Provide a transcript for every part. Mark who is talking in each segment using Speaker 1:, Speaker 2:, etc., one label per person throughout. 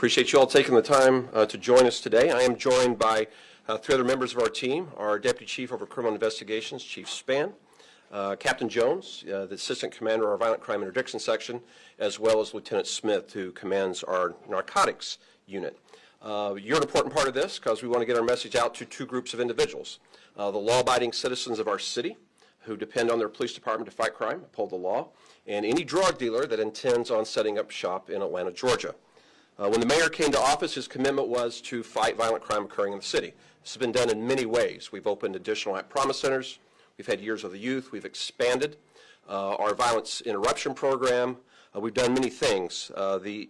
Speaker 1: Appreciate you all taking the time to join us today. I am joined by three other members of our team, our Deputy Chief over Criminal Investigations, Chief Spann, Captain Jones, the Assistant Commander of our Violent Crime Interdiction Section, as well as Lieutenant Smith, who commands our Narcotics Unit. You're an important part of this because we want to get our message out to two groups of individuals. The law-abiding citizens of our city who depend on their police department to fight crime, uphold the law, and any drug dealer that intends on setting up shop in Atlanta, Georgia. When the mayor came to office, his commitment was to fight violent crime occurring in the city. This has been done in many ways. We've opened additional promise centers. We've had Years of the Youth. We've expanded our violence interruption program. We've done many things. The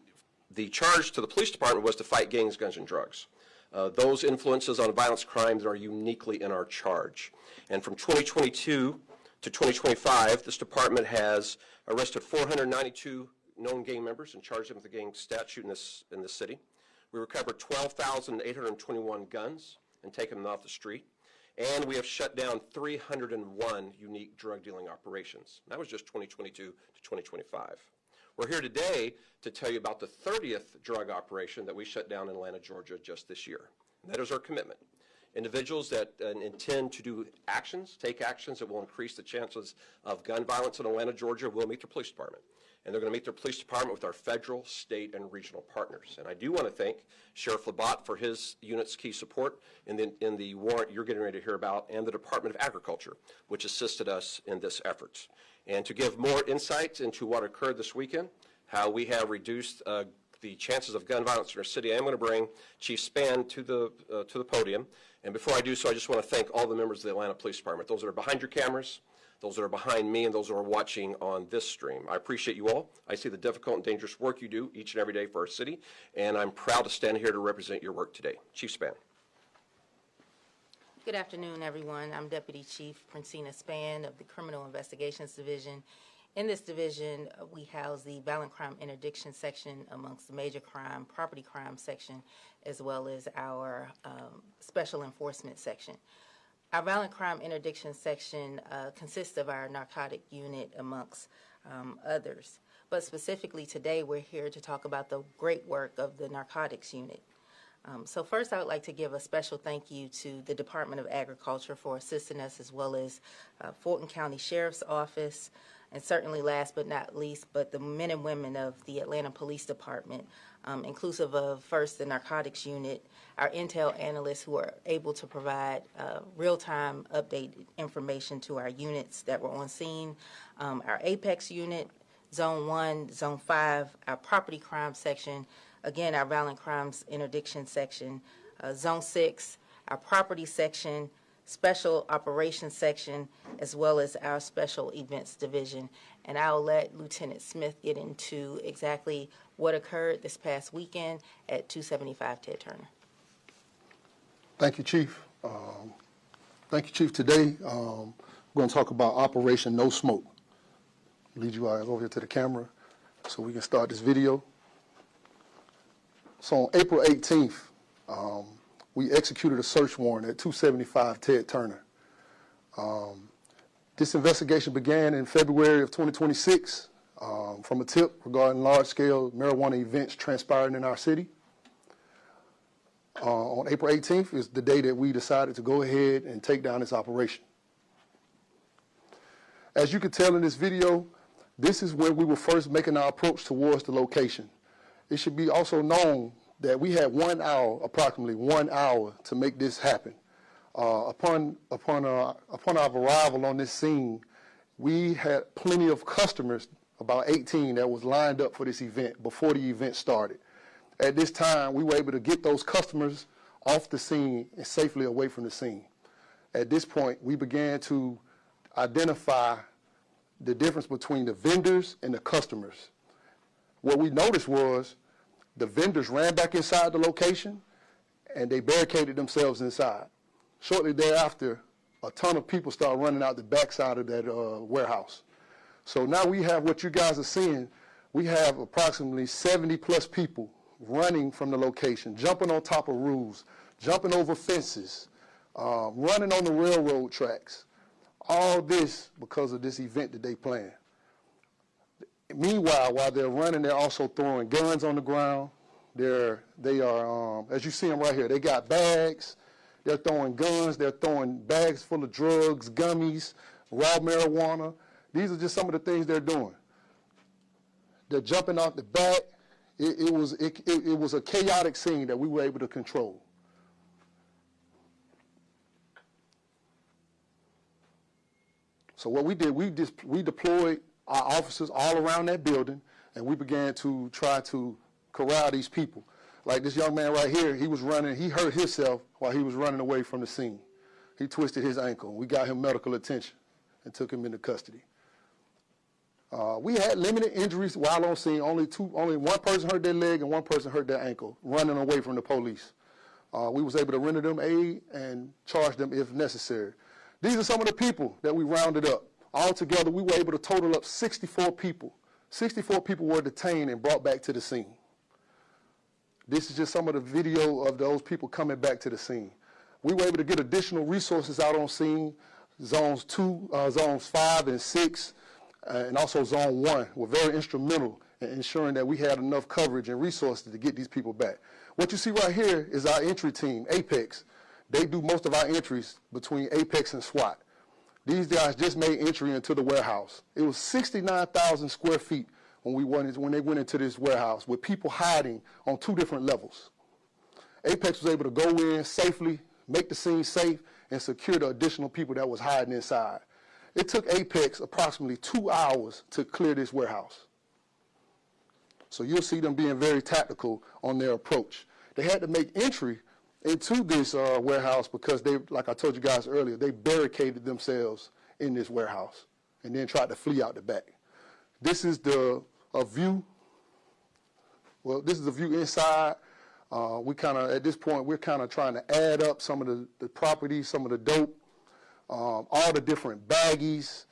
Speaker 1: charge to the police department was to fight gangs, guns, and drugs. Those influences on violence crimes are uniquely in our charge. And from 2022 to 2025, this department has arrested 492 known gang members and charged them with the gang statute in this city. We recovered 12,821 guns and taken them off the street. And we have shut down 301 unique drug dealing operations. That was just 2022 to 2025. We're here today to tell you about the 30th drug operation that we shut down in Atlanta, Georgia just this year. And that is our commitment. Individuals that intend to do actions, take actions that will increase the chances of gun violence in Atlanta, Georgia, will meet their police department. And they're going to meet their police department with our federal, state, and regional partners. And I do want to thank Sheriff Labatt for his unit's key support in the warrant you're getting ready to hear about, and the Department of Agriculture, which assisted us in this effort. And to give more insights into what occurred this weekend, how we have reduced the chances of gun violence in our city, I am going to bring Chief Spann to the podium. And before I do so, I just want to thank all the members of the Atlanta Police Department, those that are behind your cameras, those that are behind me, and those that are watching on this stream. I appreciate you all. I see the difficult and dangerous work you do each and every day for our city, and I'm proud to stand here to represent your work today. Chief Spann.
Speaker 2: Good afternoon, everyone. I'm Deputy Chief Princina Spann of the Criminal Investigations Division. In this division, we house the Violent Crime Interdiction Section amongst the Major Crime, Property Crime Section, as well as our Special Enforcement Section. Our Violent Crime Interdiction Section consists of our narcotic unit amongst others. But specifically today, we're here to talk about the great work of the narcotics unit. So first, I would like to give a special thank you to the Department of Agriculture for assisting us, as well as Fulton County Sheriff's Office, and certainly last but not least, but the men and women of the Atlanta Police Department, inclusive of first the narcotics unit, our intel analysts who are able to provide real-time updated information to our units that were on scene, our Apex unit, Zone 1, Zone 5, our property crime section, again, our violent crimes interdiction section, Zone 6, our property section, special operations section, as well as our special events division. And I'll let Lieutenant Smith get into exactly what occurred this past weekend at 275 Ted Turner.
Speaker 3: Thank you, Chief. Today, we're going to talk about Operation No Smoke. Lead you guys over here to the camera so we can start this video. So on April 18th, we executed a search warrant at 275 Ted Turner. This investigation began in February of 2026 from a tip regarding large-scale marijuana events transpiring in our city. On April 18th is the day that we decided to go ahead and take down this operation. As you can tell in this video, this is when we were first making our approach towards the location. It should be also known that we had 1 hour, approximately 1 hour, to make this happen. Upon our arrival on this scene, we had plenty of customers, about 18, that was lined up for this event before the event started. At this time, we were able to get those customers off the scene and safely away from the scene. At this point, we began to identify the difference between the vendors and the customers. What we noticed was the vendors ran back inside the location and they barricaded themselves inside. Shortly thereafter, a ton of people started running out the backside of that warehouse. So now we have what you guys are seeing. We have approximately 70 plus people running from the location, jumping on top of roofs, jumping over fences, running on the railroad tracks. All this because of this event that they planned. Meanwhile, while they're running, they're also throwing guns on the ground, They are, as you see them right here, they got bags. They're throwing guns. They're throwing bags full of drugs, gummies, raw marijuana. These are just some of the things they're doing. They're jumping off the back. It was a chaotic scene that we were able to control. So what we did, we deployed our officers all around that building, and we began to try to corral these people. Like this young man right here, he was running, he hurt himself while he was running away from the scene. He twisted his ankle. We got him medical attention and took him into custody. We had limited injuries while on scene. Only one person hurt their leg and one person hurt their ankle, running away from the police. We was able to render them aid and charge them if necessary. These are some of the people that we rounded up. Altogether, we were able to total up 64 people. 64 people were detained and brought back to the scene. This is just some of the video of those people coming back to the scene. We were able to get additional resources out on scene. Zones 5 and 6, and also Zone 1 were very instrumental in ensuring that we had enough coverage and resources to get these people back. What you see right here is our entry team, Apex. They do most of our entries between Apex and SWAT. These guys just made entry into the warehouse. It was 69,000 square feet when they went into this warehouse with people hiding on 2 different levels. Apex was able to go in safely, make the scene safe, and secure the additional people that was hiding inside. It took Apex approximately 2 hours to clear this warehouse. So you'll see them being very tactical on their approach. They had to make entry into this warehouse because they, like I told you guys earlier, they barricaded themselves in this warehouse and then tried to flee out the back. This is a view. Well, this is a view inside. At this point, we're kind of trying to add up some of the properties, some of the dope, all the different baggies.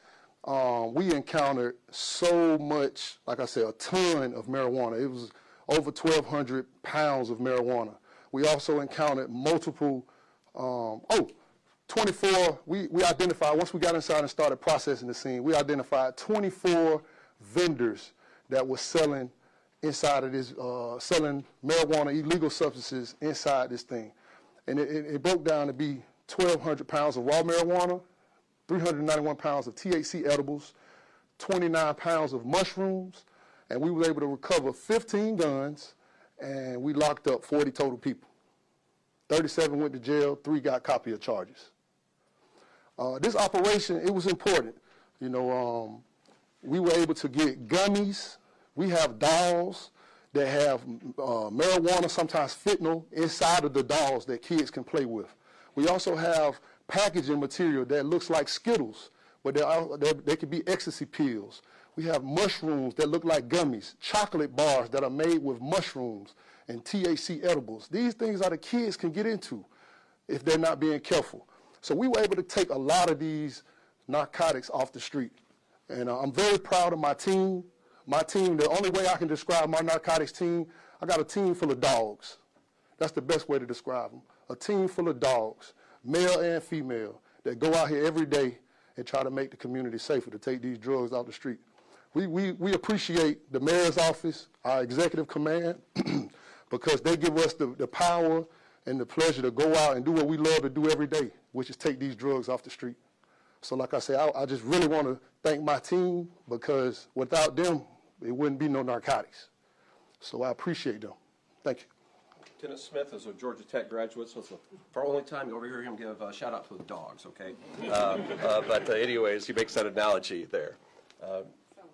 Speaker 3: We encountered so much, like I said, a ton of marijuana. It was over 1,200 pounds of marijuana. We also encountered multiple, 24, we identified, once we got inside and started processing the scene, we identified 24 vendors that were selling inside of this, selling marijuana, illegal substances inside this thing. And it broke down to be 1,200 pounds of raw marijuana, 391 pounds of THC edibles, 29 pounds of mushrooms, and we were able to recover 15 guns, and we locked up 40 total people. 37 went to jail, 3 got copy of charges. This operation, it was important. You know, we were able to get gummies. We have dolls that have marijuana, sometimes fentanyl, inside of the dolls that kids can play with. We also have packaging material that looks like Skittles, but they could be ecstasy pills. We have mushrooms that look like gummies, chocolate bars that are made with mushrooms and THC edibles. These things are the kids can get into if they're not being careful. So we were able to take a lot of these narcotics off the street. And I'm very proud of my team. My team, the only way I can describe my narcotics team, I got a team full of dogs. That's the best way to describe them. A team full of dogs, male and female, that go out here every day and try to make the community safer, to take these drugs off the street. We appreciate the mayor's office, our executive command, because they give us the power and the pleasure to go out and do what we love to do every day, which is take these drugs off the street. So like I said, I just really want to thank my team, because without them, it wouldn't be no narcotics. So I appreciate them. Thank you.
Speaker 1: Lieutenant Smith is a Georgia Tech graduate, so it's for our only time you overhear him give a shout out to the dogs, okay? But anyways, he makes that analogy there.
Speaker 4: So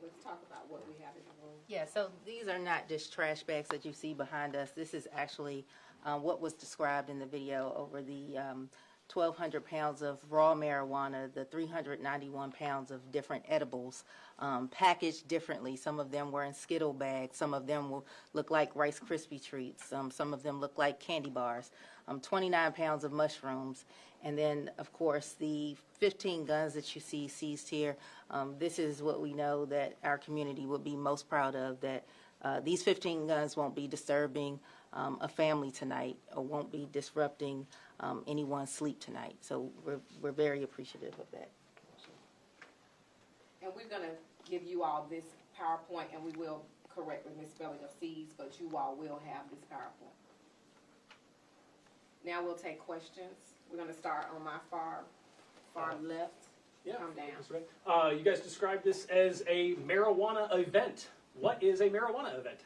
Speaker 4: let's talk about what we have in the room.
Speaker 2: Yeah, so these are not just trash bags that you see behind us. This is actually what was described in the video over the 1,200 pounds of raw marijuana, the 391 pounds of different edibles, packaged differently. Some of them were in Skittle bags. Some of them will look like Rice Krispie treats. Some of them look like candy bars. 29 pounds of mushrooms. And then, of course, the 15 guns that you see seized here. This is what we know that our community would be most proud of, that these 15 guns won't be disturbing a family tonight, or won't be disrupting anyone's sleep tonight. So we're very appreciative of that.
Speaker 4: And we're going to give you all this PowerPoint, and we will correctly misspelling of C's, but you all will have this PowerPoint. Now we'll take questions. We're gonna start on my far left.
Speaker 5: Yeah,
Speaker 4: Come down.
Speaker 5: that's right. You guys described this as a marijuana event. What is a marijuana event?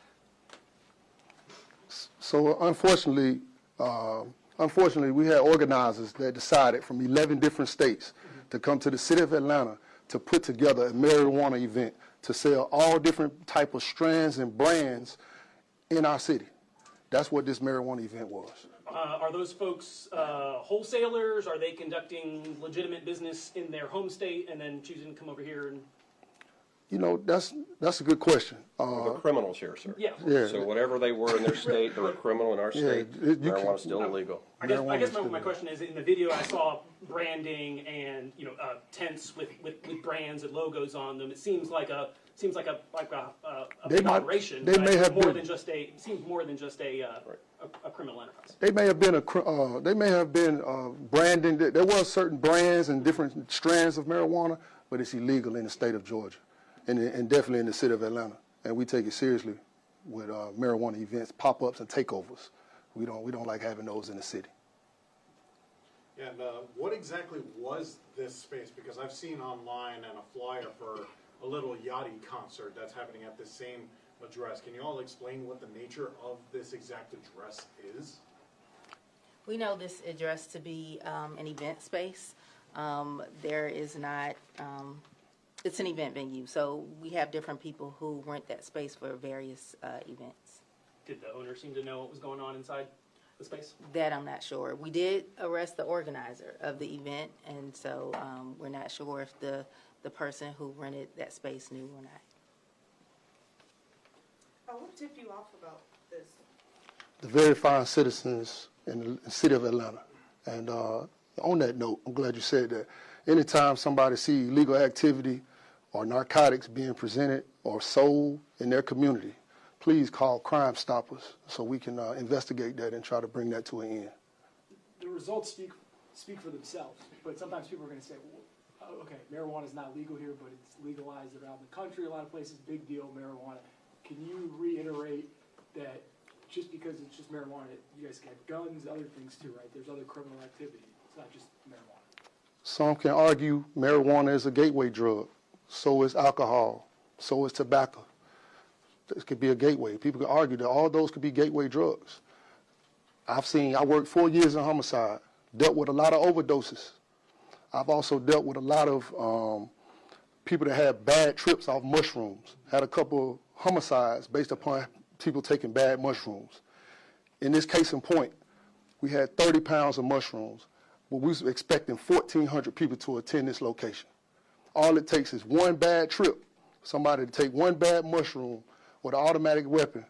Speaker 3: So unfortunately, we had organizers that decided from 11 different states to come to the city of Atlanta to put together a marijuana event to sell all different type of strands and brands in our city. That's what this marijuana event was.
Speaker 5: Are those folks wholesalers? Are they conducting legitimate business in their home state and then choosing to come over here and?
Speaker 3: You know, that's a good question.
Speaker 1: We're criminals here, sir.
Speaker 5: Yeah.
Speaker 3: Yeah.
Speaker 1: So whatever they were in their state, they were criminal in our state. Marijuana's still illegal.
Speaker 5: I guess my question is, in the video I saw branding and tents with brands and logos on them. It seems like a big operation.
Speaker 3: They may have
Speaker 5: more
Speaker 3: been,
Speaker 5: than just a. It seems more than just a criminal enterprise.
Speaker 3: They may have been branding. There was certain brands and different strands of marijuana, but it's illegal in the state of Georgia, and definitely in the city of Atlanta. And we take it seriously with marijuana events, pop-ups, and takeovers. We don't like having those in the city.
Speaker 6: And what exactly was this space? Because I've seen online and a flyer for a little Yachty concert that's happening at the same address. Can you all explain what the nature of this exact address is?
Speaker 2: We know this address to be an event space. There is not, it's an event venue, so we have different people who rent that space for various events.
Speaker 5: Did the owner seem to know what was going on inside the space?
Speaker 2: That I'm not sure. We did arrest the organizer of the event, and so we're not sure if the person who rented that space knew or not.
Speaker 7: What tipped you off about this?
Speaker 3: The very fine citizens in the city of Atlanta. And on that note, I'm glad you said that. Anytime somebody sees illegal activity or narcotics being presented or sold in their community, please call Crime Stoppers so we can investigate that and try to bring that to an end.
Speaker 8: The results speak for themselves, but sometimes people are going to say, well, okay, marijuana is not legal here, but it's legalized around the country. A lot of places, big deal, marijuana. Can you reiterate that just because it's just marijuana, you guys have guns, other things too, right? There's other criminal activity. It's not just marijuana.
Speaker 3: Some can argue marijuana is a gateway drug. So is alcohol. So is tobacco. This could be a gateway. People can argue that all those could be gateway drugs. I worked 4 years in homicide, dealt with a lot of overdoses. I've also dealt with a lot of people that had bad trips off mushrooms, had a couple homicides based upon people taking bad mushrooms. In this case in point, we had 30 pounds of mushrooms, but we was expecting 1,400 people to attend this location. All it takes is one bad trip, somebody to take one bad mushroom with an automatic weapon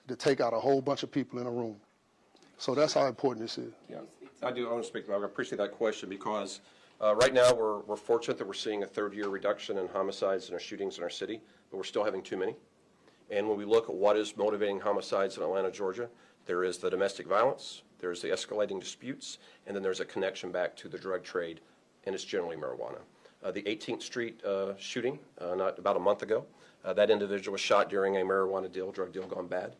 Speaker 3: to take out a whole bunch of people in a room. So that's how important this is.
Speaker 1: Yeah, I want to speak. I appreciate that question because right now we're fortunate that we're seeing a third-year reduction in homicides and shootings in our city, but we're still having too many. And when we look at what is motivating homicides in Atlanta, Georgia, there is the domestic violence, there's the escalating disputes, and then there's a connection back to the drug trade, and it's generally marijuana. The 18th Street shooting, not about a month ago, that individual was shot during a marijuana deal, drug deal gone bad.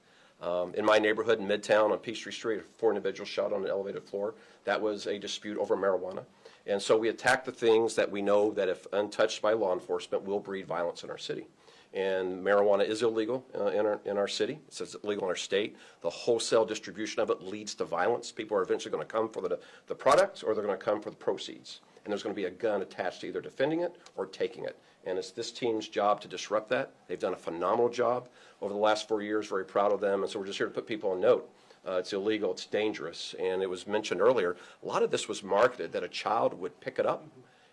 Speaker 1: In my neighborhood in Midtown on Peachtree Street, 4 individuals shot on an elevated floor. That was a dispute over marijuana. And so we attack the things that we know that if untouched by law enforcement will breed violence in our city. And marijuana is illegal in our city. It says it's illegal in our state. The wholesale distribution of it leads to violence. People are eventually going to come for the product or they're going to come for the proceeds. And there's going to be a gun attached to either defending it or taking it. And it's this team's job to disrupt that. They've done a phenomenal job over the last 4 years, very proud of them. And so we're just here to put people on note. It's illegal, it's dangerous. And it was mentioned earlier, a lot of this was marketed that a child would pick it up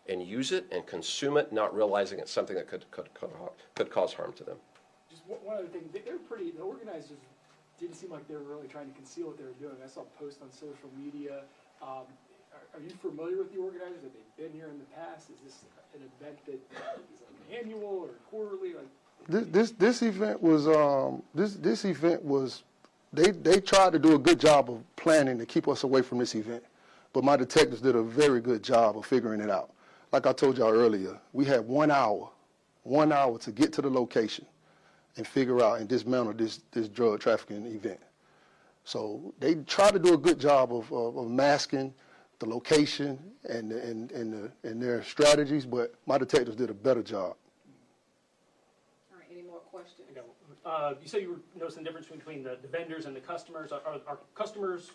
Speaker 1: and use it and consume it, not realizing it's something that could cause harm to them.
Speaker 8: Just one other thing, the organizers didn't seem like they were really trying to conceal what they were doing. I saw posts on social media. Are you familiar with the organizers? Have they been here in the past? Is this an event that is like annual or quarterly? Like
Speaker 3: this event was they tried to do a good job of planning to keep us away from this event, but my detectives did a very good job of figuring it out. Like I told y'all earlier, we had 1 hour to get to the location, and figure out and dismantle this drug trafficking event. So they try to do a good job of masking the location and their strategies, but my detectives did a better job.
Speaker 4: All right, any more questions?
Speaker 5: You said you were noticing the difference between the vendors and the customers. Are customers,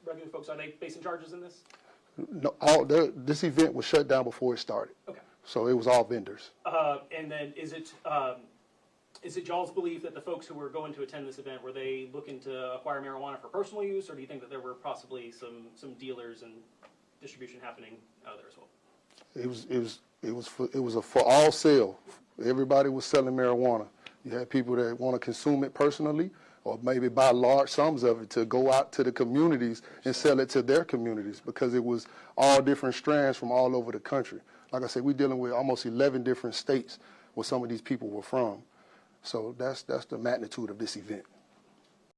Speaker 5: regular folks, are they facing charges in this?
Speaker 3: No, this event was shut down before it started.
Speaker 5: Okay.
Speaker 3: So it was all vendors.
Speaker 5: And then is it y'all's belief that the folks who were going to attend this event, were they looking to acquire marijuana for personal use, or do you think that there were possibly some dealers and distribution happening out there as well?
Speaker 3: It was a for all sale. Everybody was selling marijuana. You had people that want to consume it personally, or maybe buy large sums of it to go out to the communities and sell it to their communities, because it was all different strands from all over the country. Like I said, we're dealing with almost 11 different states where some of these people were from. So that's the magnitude of this event.